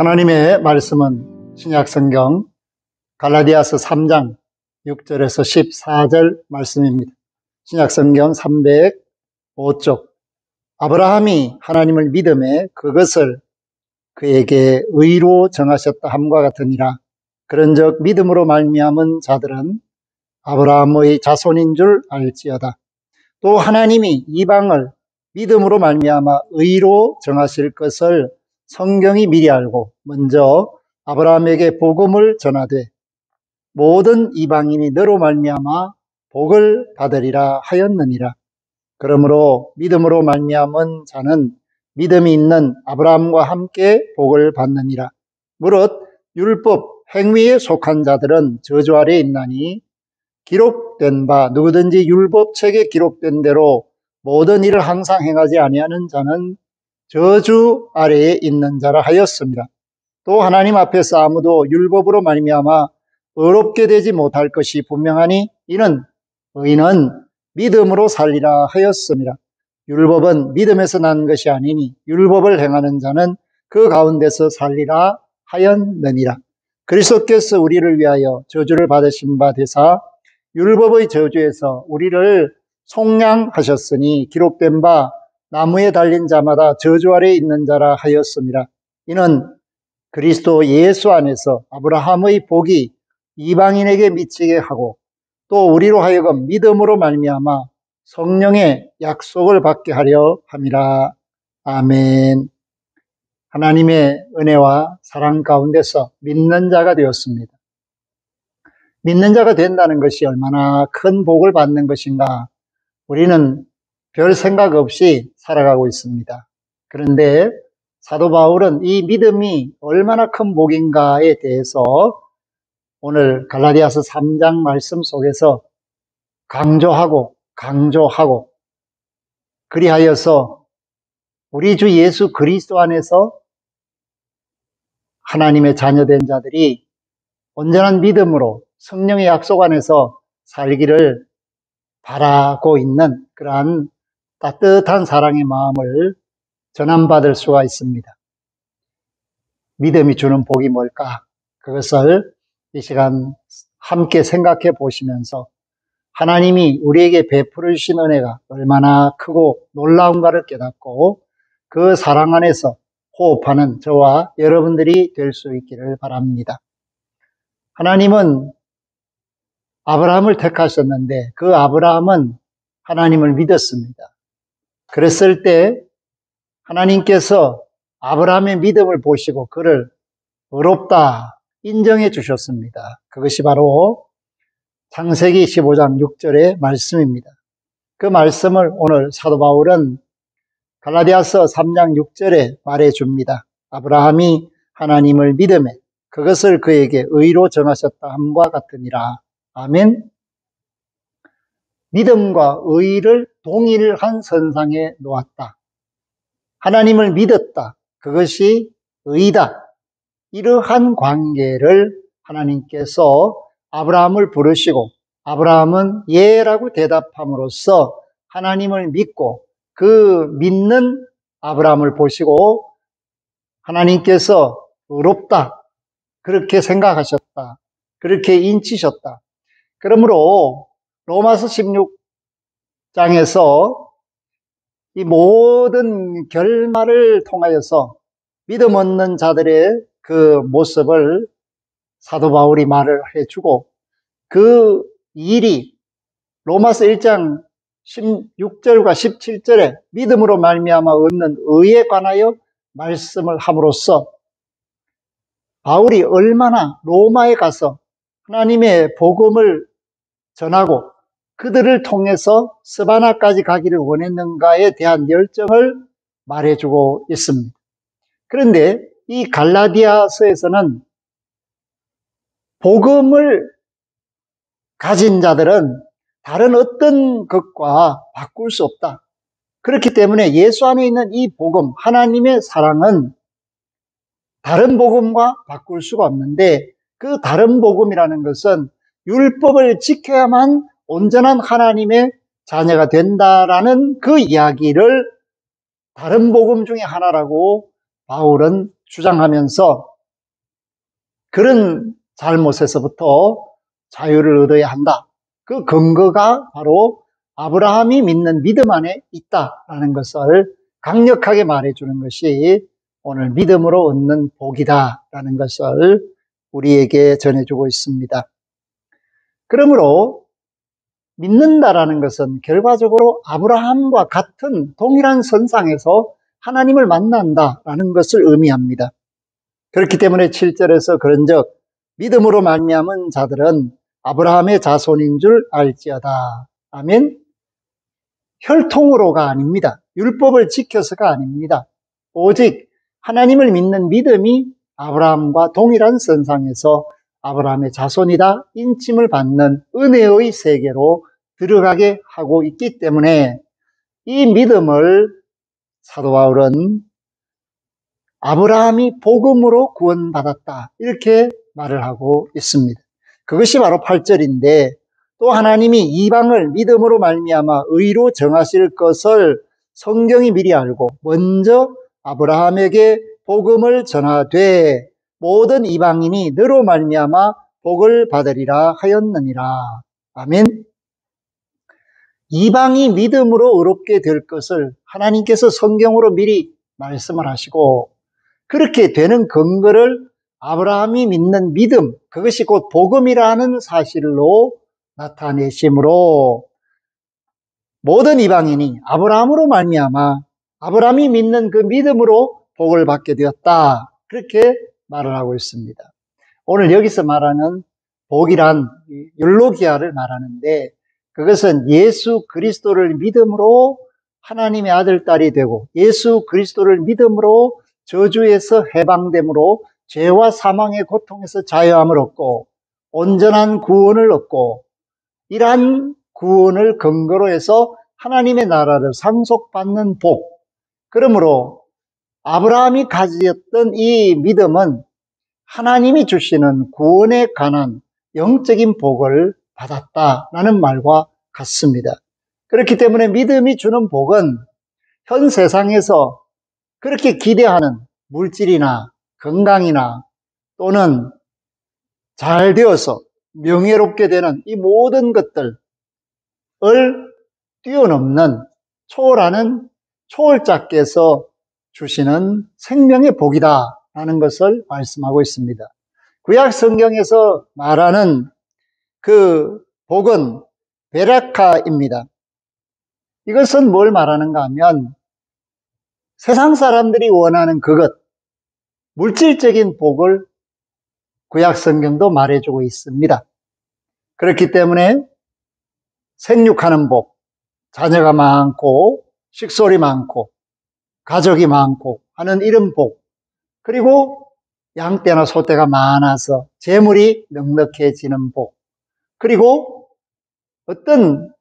하나님의 말씀은 신약성경 갈라디아서 3장 6절에서 14절 말씀입니다. 신약성경 305쪽. 아브라함이 하나님을 믿음에 그것을 그에게 의로 정하셨다 함과 같으니라. 그런즉 믿음으로 말미암은 자들은 아브라함의 자손인 줄 알지어다. 또 하나님이 이방을 믿음으로 말미암아 의로 정하실 것을 성경이 미리 알고 먼저 아브라함에게 복음을 전하되 모든 이방인이 너로 말미암아 복을 받으리라 하였느니라. 그러므로 믿음으로 말미암은 자는 믿음이 있는 아브라함과 함께 복을 받느니라. 무릇 율법 행위에 속한 자들은 저주 아래에 있나니 기록된 바 누구든지 율법책에 기록된 대로 모든 일을 항상 행하지 아니하는 자는 저주 아래에 있는 자라 하였습니다. 또 하나님 앞에서 아무도 율법으로 말미암아 의롭게 되지 못할 것이 분명하니 이는 의인은 믿음으로 살리라 하였습니다. 율법은 믿음에서 난 것이 아니니 율법을 행하는 자는 그 가운데서 살리라 하였느니라. 그리스도께서 우리를 위하여 저주를 받으신 바 되사 율법의 저주에서 우리를 속량하셨으니 기록된 바 나무에 달린 자마다 저주 아래에 있는 자라 하였습니다. 이는 그리스도 예수 안에서 아브라함의 복이 이방인에게 미치게 하고 또 우리로 하여금 믿음으로 말미암아 성령의 약속을 받게 하려 함이라. 아멘. 하나님의 은혜와 사랑 가운데서 믿는 자가 되었습니다. 믿는 자가 된다는 것이 얼마나 큰 복을 받는 것인가 우리는 별 생각 없이 살아가고 있습니다. 그런데 사도 바울은 이 믿음이 얼마나 큰 복인가에 대해서 오늘 갈라디아서 3장 말씀 속에서 강조하고 그리하여서 우리 주 예수 그리스도 안에서 하나님의 자녀된 자들이 온전한 믿음으로 성령의 약속 안에서 살기를 바라고 있는 그러한 따뜻한 사랑의 마음을 전함받을 수가 있습니다. 믿음이 주는 복이 뭘까? 그것을 이 시간 함께 생각해 보시면서 하나님이 우리에게 베풀어 주신 은혜가 얼마나 크고 놀라운가를 깨닫고 그 사랑 안에서 호흡하는 저와 여러분들이 될 수 있기를 바랍니다. 하나님은 아브라함을 택하셨는데 그 아브라함은 하나님을 믿었습니다. 그랬을 때 하나님께서 아브라함의 믿음을 보시고 그를 의롭다 인정해 주셨습니다. 그것이 바로 창세기 15장 6절의 말씀입니다. 그 말씀을 오늘 사도 바울은 갈라디아서 3장 6절에 말해 줍니다. 아브라함이 하나님을 믿음에 그것을 그에게 의로 정하셨다 함과 같으니라. 아멘. 믿음과 의를 동일한 선상에 놓았다. 하나님을 믿었다. 그것이 의다. 이러한 관계를 하나님께서 아브라함을 부르시고 아브라함은 예라고 대답함으로써 하나님을 믿고 그 믿는 아브라함을 보시고 하나님께서 의롭다. 그렇게 생각하셨다. 그렇게 인치셨다. 그러므로 로마서 16장에서 이 모든 결말을 통하여서 믿음 없는 자들의 그 모습을 사도 바울이 말을 해주고 그 일이 로마서 1장 16절과 17절에 믿음으로 말미암아 얻는 의에 관하여 말씀을 함으로써 바울이 얼마나 로마에 가서 하나님의 복음을 전하고 그들을 통해서 스바나까지 가기를 원했는가에 대한 열정을 말해주고 있습니다. 그런데 이 갈라디아서에서는 복음을 가진 자들은 다른 어떤 것과 바꿀 수 없다. 그렇기 때문에 예수 안에 있는 이 복음, 하나님의 사랑은 다른 복음과 바꿀 수가 없는데 그 다른 복음이라는 것은 율법을 지켜야만 온전한 하나님의 자녀가 된다라는 그 이야기를 다른 복음 중에 하나라고 바울은 주장하면서 그런 잘못에서부터 자유를 얻어야 한다. 그 근거가 바로 아브라함이 믿는 믿음 안에 있다라는 것을 강력하게 말해주는 것이 오늘 믿음으로 얻는 복이다라는 것을 우리에게 전해주고 있습니다. 그러므로 믿는다라는 것은 결과적으로 아브라함과 같은 동일한 선상에서 하나님을 만난다라는 것을 의미합니다. 그렇기 때문에 7절에서 그런즉 믿음으로 말미암은 자들은 아브라함의 자손인 줄 알지어다. 아멘. 혈통으로가 아닙니다. 율법을 지켜서가 아닙니다. 오직 하나님을 믿는 믿음이 아브라함과 동일한 선상에서 아브라함의 자손이다 인침을 받는 은혜의 세계로 들어가게 하고 있기 때문에 이 믿음을 사도 바울은 아브라함이 복음으로 구원받았다 이렇게 말을 하고 있습니다. 그것이 바로 8절인데 또 하나님이 이방을 믿음으로 말미암아 의로 정하실 것을 성경이 미리 알고 먼저 아브라함에게 복음을 전하되 모든 이방인이 너로 말미암아 복을 받으리라 하였느니라. 아멘. 이방이 믿음으로 의롭게 될 것을 하나님께서 성경으로 미리 말씀을 하시고 그렇게 되는 근거를 아브라함이 믿는 믿음, 그것이 곧 복음이라는 사실로 나타내심으로 모든 이방인이 아브라함으로 말미암아 아브라함이 믿는 그 믿음으로 복을 받게 되었다. 그렇게 말을 하고 있습니다. 오늘 여기서 말하는 복이란 율로기아를 말하는데 그것은 예수 그리스도를 믿음으로 하나님의 아들, 딸이 되고 예수 그리스도를 믿음으로 저주에서 해방됨으로 죄와 사망의 고통에서 자유함을 얻고 온전한 구원을 얻고 이러한 구원을 근거로 해서 하나님의 나라를 상속받는 복. 그러므로 아브라함이 가졌던 이 믿음은 하나님이 주시는 구원에 관한 영적인 복을 받았다라는 말과 같습니다. 그렇기 때문에 믿음이 주는 복은 현 세상에서 그렇게 기대하는 물질이나 건강이나 또는 잘 되어서 명예롭게 되는 이 모든 것들을 뛰어넘는 초월하는 초월자께서 주시는 생명의 복이다라는 것을 말씀하고 있습니다. 구약 성경에서 말하는 그 복은 베라카입니다. 이것은 뭘 말하는가 하면 세상 사람들이 원하는 그것, 물질적인 복을 구약 성경도 말해주고 있습니다. 그렇기 때문에 생육하는 복, 자녀가 많고 식솔이 많고 가족이 많고 하는 이런 복, 그리고 양떼나 소떼가 많아서 재물이 넉넉해지는 복, 그리고 어떤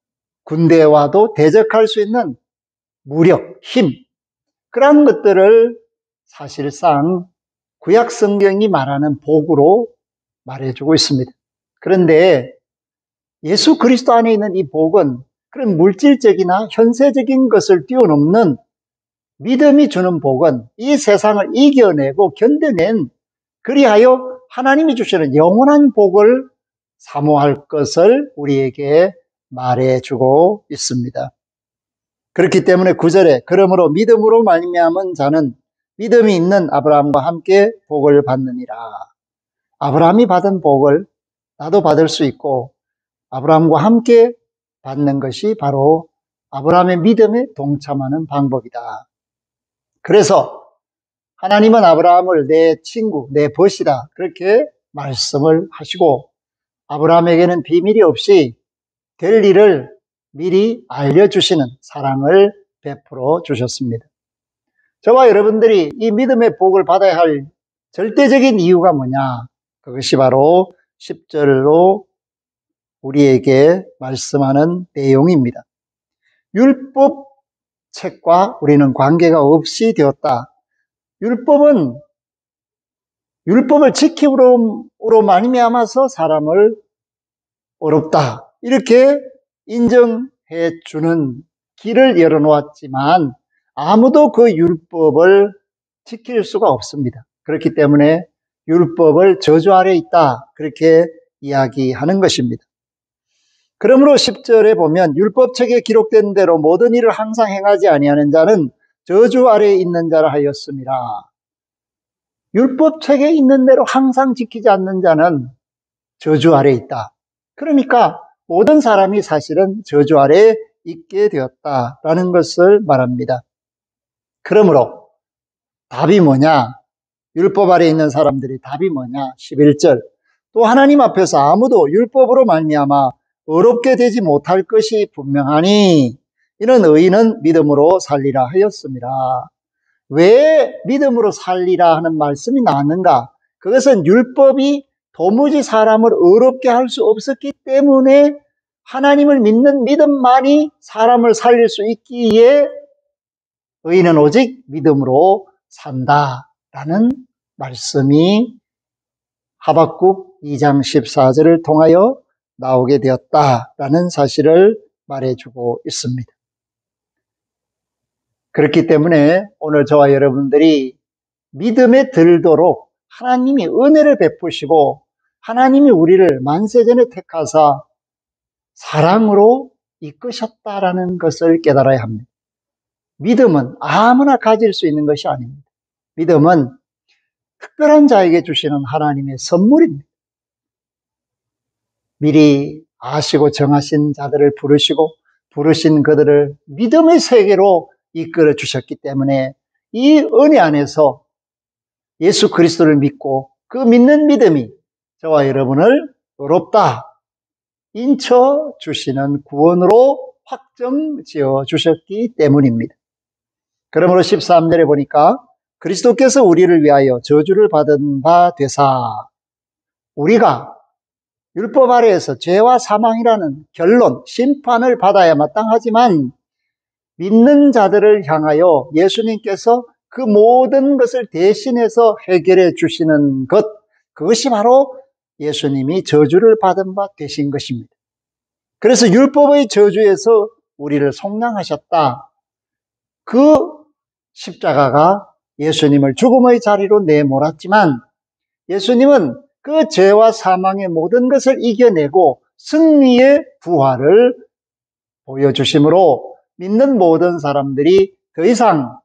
군대와도 대적할 수 있는 무력, 힘, 그런 것들을 사실상 구약 성경이 말하는 복으로 말해주고 있습니다. 그런데 예수 그리스도 안에 있는 이 복은 그런 물질적이나 현세적인 것을 뛰어넘는 믿음이 주는 복은 이 세상을 이겨내고 견뎌낸 그리하여 하나님이 주시는 영원한 복을 사모할 것을 우리에게 말해주고 있습니다. 그렇기 때문에 9절에 그러므로 믿음으로 말미암은 자는 믿음이 있는 아브라함과 함께 복을 받느니라. 아브라함이 받은 복을 나도 받을 수 있고 아브라함과 함께 받는 것이 바로 아브라함의 믿음에 동참하는 방법이다. 그래서 하나님은 아브라함을 내 친구, 내 벗이다 그렇게 말씀을 하시고 아브라함에게는 비밀이 없이 될 일을 미리 알려주시는 사랑을 베풀어 주셨습니다. 저와 여러분들이 이 믿음의 복을 받아야 할 절대적인 이유가 뭐냐? 그것이 바로 10절로 우리에게 말씀하는 내용입니다. 율법 책과 우리는 관계가 없이 되었다. 율법을 지킴으로 말미암아서 사람을 어렵다 이렇게 인정해 주는 길을 열어놓았지만 아무도 그 율법을 지킬 수가 없습니다. 그렇기 때문에 율법을 저주 아래 있다. 그렇게 이야기하는 것입니다. 그러므로 10절에 보면 율법책에 기록된 대로 모든 일을 항상 행하지 아니하는 자는 저주 아래에 있는 자라 하였습니다. 율법책에 있는 대로 항상 지키지 않는 자는 저주 아래에 있다. 그러니까 모든 사람이 사실은 저주 아래에 있게 되었다라는 것을 말합니다. 그러므로 답이 뭐냐? 율법 아래에 있는 사람들이 답이 뭐냐? 11절. 또 하나님 앞에서 아무도 율법으로 말미암아 의롭게 되지 못할 것이 분명하니 이는 의인은 믿음으로 살리라 하였습니다. 왜 믿음으로 살리라 하는 말씀이 나왔는가? 그것은 율법이 도무지 사람을 의롭게 할 수 없었기 때문에 하나님을 믿는 믿음만이 사람을 살릴 수 있기에 의인은 오직 믿음으로 산다라는 말씀이 하박국 2장 14절을 통하여 나오게 되었다라는 사실을 말해주고 있습니다. 그렇기 때문에 오늘 저와 여러분들이 믿음에 들도록 하나님이 은혜를 베푸시고 하나님이 우리를 만세전에 택하사 사랑으로 이끄셨다라는 것을 깨달아야 합니다. 믿음은 아무나 가질 수 있는 것이 아닙니다. 믿음은 특별한 자에게 주시는 하나님의 선물입니다. 미리 아시고 정하신 자들을 부르신 그들을 믿음의 세계로 이끌어 주셨기 때문에 이 은혜 안에서 예수 그리스도를 믿고 그 믿는 믿음이 저와 여러분을 의롭다 인쳐 주시는 구원으로 확정 지어 주셨기 때문입니다. 그러므로 13절에 보니까 그리스도께서 우리를 위하여 저주를 받은 바 되사 우리가 율법 아래에서 죄와 사망이라는 결론, 심판을 받아야 마땅하지만 믿는 자들을 향하여 예수님께서 그 모든 것을 대신해서 해결해 주시는 것, 그것이 바로 예수님이 저주를 받은 바 되신 것입니다. 그래서 율법의 저주에서 우리를 속량하셨다. 그 십자가가 예수님을 죽음의 자리로 내몰았지만 예수님은 그 죄와 사망의 모든 것을 이겨내고 승리의 부활을 보여주심으로 믿는 모든 사람들이 더 이상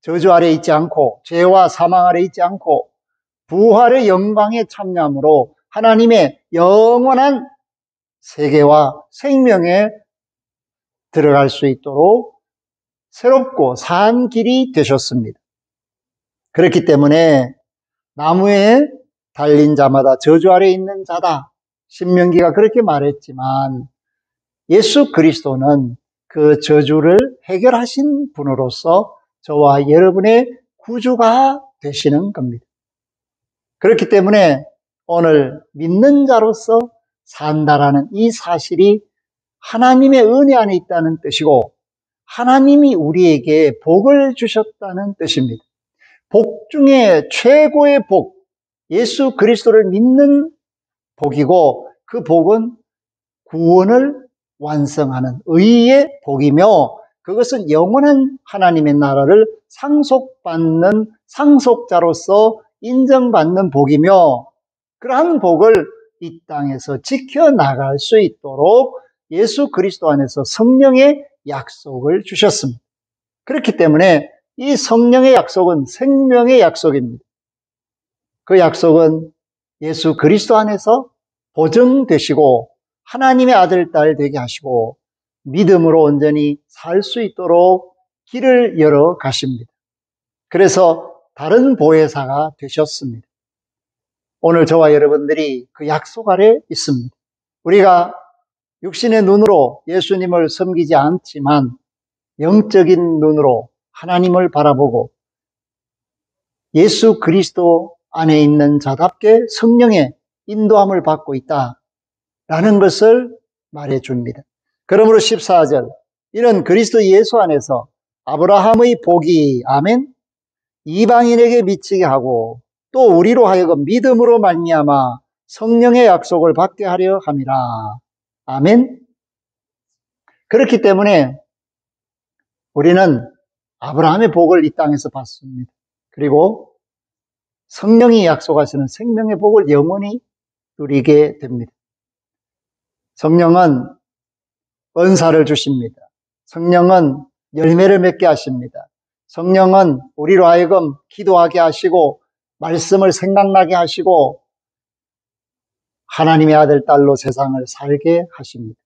저주 아래 있지 않고 죄와 사망 아래 있지 않고 부활의 영광에 참여함으로 하나님의 영원한 세계와 생명에 들어갈 수 있도록 새롭고 산 길이 되셨습니다. 그렇기 때문에 나무에 달린 자마다 저주 아래 있는 자다. 신명기가 그렇게 말했지만 예수 그리스도는 그 저주를 해결하신 분으로서 저와 여러분의 구주가 되시는 겁니다. 그렇기 때문에 오늘 믿는 자로서 산다라는 이 사실이 하나님의 은혜 안에 있다는 뜻이고 하나님이 우리에게 복을 주셨다는 뜻입니다. 복 중에 최고의 복, 예수 그리스도를 믿는 복이고 그 복은 구원을 완성하는 의의 복이며 그것은 영원한 하나님의 나라를 상속받는 상속자로서 인정받는 복이며 그러한 복을 이 땅에서 지켜나갈 수 있도록 예수 그리스도 안에서 성령의 약속을 주셨습니다. 그렇기 때문에 이 성령의 약속은 생명의 약속입니다. 그 약속은 예수 그리스도 안에서 보증되시고 하나님의 아들, 딸 되게 하시고 믿음으로 온전히 살 수 있도록 길을 열어 가십니다. 그래서 다른 보혜사가 되셨습니다. 오늘 저와 여러분들이 그 약속 아래 있습니다. 우리가 육신의 눈으로 예수님을 섬기지 않지만 영적인 눈으로 하나님을 바라보고 예수 그리스도 안에 있는 자답게 성령의 인도함을 받고 있다라는 것을 말해줍니다. 그러므로 14절 이는 그리스도 예수 안에서 아브라함의 복이 아멘 이방인에게 미치게 하고 또 우리로 하여금 믿음으로 말미암아 성령의 약속을 받게 하려 함이라. 아멘. 그렇기 때문에 우리는 아브라함의 복을 이 땅에서 받습니다. 그리고 성령이 약속하시는 생명의 복을 영원히 누리게 됩니다. 성령은 은사를 주십니다. 성령은 열매를 맺게 하십니다. 성령은 우리로 하여금 기도하게 하시고 말씀을 생각나게 하시고 하나님의 아들, 딸로 세상을 살게 하십니다.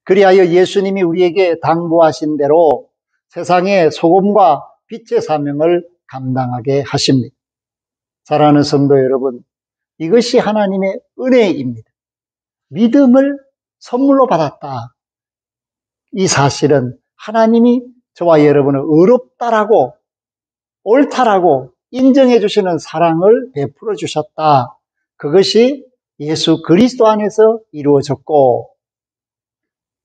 그리하여 예수님이 우리에게 당부하신 대로 세상의 소금과 빛의 사명을 감당하게 하십니다. 사랑하는 성도 여러분, 이것이 하나님의 은혜입니다. 믿음을 선물로 받았다. 이 사실은 하나님이 저와 여러분을 의롭다라고 옳다라고 인정해 주시는 사랑을 베풀어 주셨다. 그것이 예수 그리스도 안에서 이루어졌고,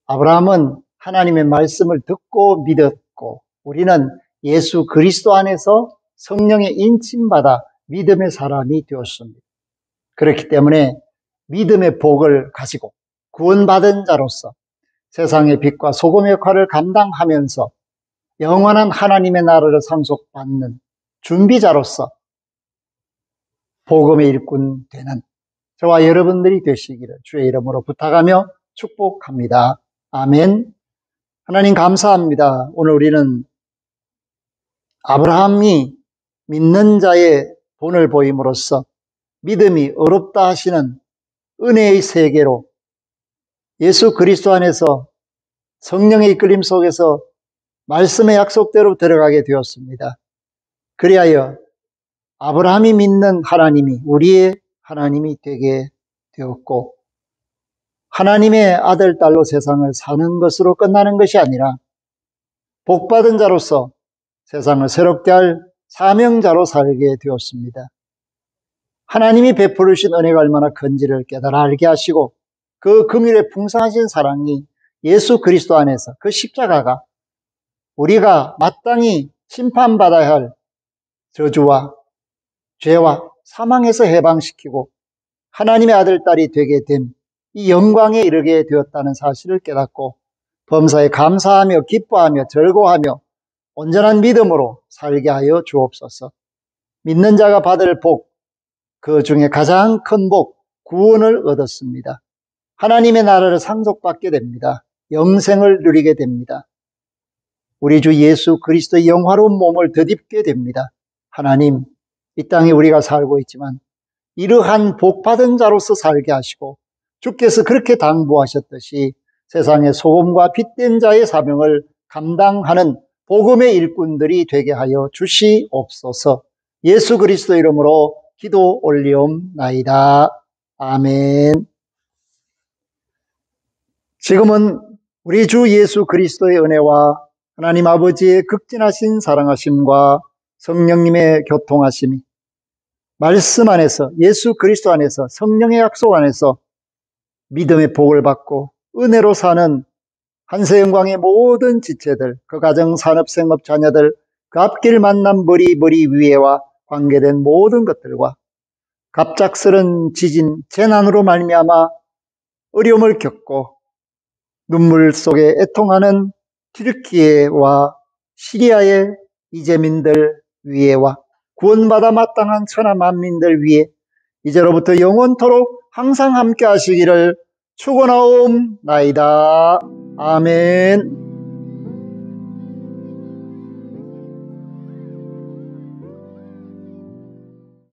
아브라함은 하나님의 말씀을 듣고 믿었고, 우리는 예수 그리스도 안에서 성령의 인침받아 믿음의 사람이 되었습니다. 그렇기 때문에 믿음의 복을 가지고 구원받은 자로서 세상의 빛과 소금의 역할을 감당하면서 영원한 하나님의 나라를 상속받는 준비자로서 복음의 일꾼 되는 저와 여러분들이 되시기를 주의 이름으로 부탁하며 축복합니다. 아멘. 하나님 감사합니다. 오늘 우리는 아브라함이 믿는 자의 본을 보임으로써 믿음이 어렵다 하시는 은혜의 세계로 예수 그리스도 안에서 성령의 이끌림 속에서 말씀의 약속대로 들어가게 되었습니다. 그리하여 아브라함이 믿는 하나님이 우리의 하나님이 되게 되었고, 하나님의 아들, 딸로 세상을 사는 것으로 끝나는 것이 아니라 복받은 자로서 세상을 새롭게 할 사명자로 살게 되었습니다. 하나님이 베풀으신 은혜가 얼마나 큰지를 깨달아 알게 하시고, 그 긍휼의 풍성하신 사랑이 예수 그리스도 안에서 그 십자가가 우리가 마땅히 심판받아야 할 저주와 죄와 사망에서 해방시키고 하나님의 아들, 딸이 되게 된 이 영광에 이르게 되었다는 사실을 깨닫고 범사에 감사하며 기뻐하며 즐거워하며 온전한 믿음으로 살게 하여 주옵소서. 믿는 자가 받을 복, 그 중에 가장 큰 복, 구원을 얻었습니다. 하나님의 나라를 상속받게 됩니다. 영생을 누리게 됩니다. 우리 주 예수 그리스도의 영화로운 몸을 덧입게 됩니다. 하나님, 이 땅에 우리가 살고 있지만 이러한 복받은 자로서 살게 하시고 주께서 그렇게 당부하셨듯이 세상의 소금과 빛된 자의 사명을 감당하는 복음의 일꾼들이 되게 하여 주시옵소서. 예수 그리스도 이름으로 기도 올리옵나이다. 아멘. 지금은 우리 주 예수 그리스도의 은혜와 하나님 아버지의 극진하신 사랑하심과 성령님의 교통하심이 말씀 안에서 예수 그리스도 안에서 성령의 약속 안에서 믿음의 복을 받고 은혜로 사는 한세영광의 모든 지체들, 그 가정, 산업, 생업, 자녀들, 그 앞길 만남 머리 위에와 관계된 모든 것들과 갑작스런 지진, 재난으로 말미암아 어려움을 겪고 눈물 속에 애통하는 튀르키예와 시리아의 이재민들 위에와 구원받아 마땅한 천하 만민들 위에 이제로부터 영원토록 항상 함께 하시기를 축원하옵나이다. 아멘.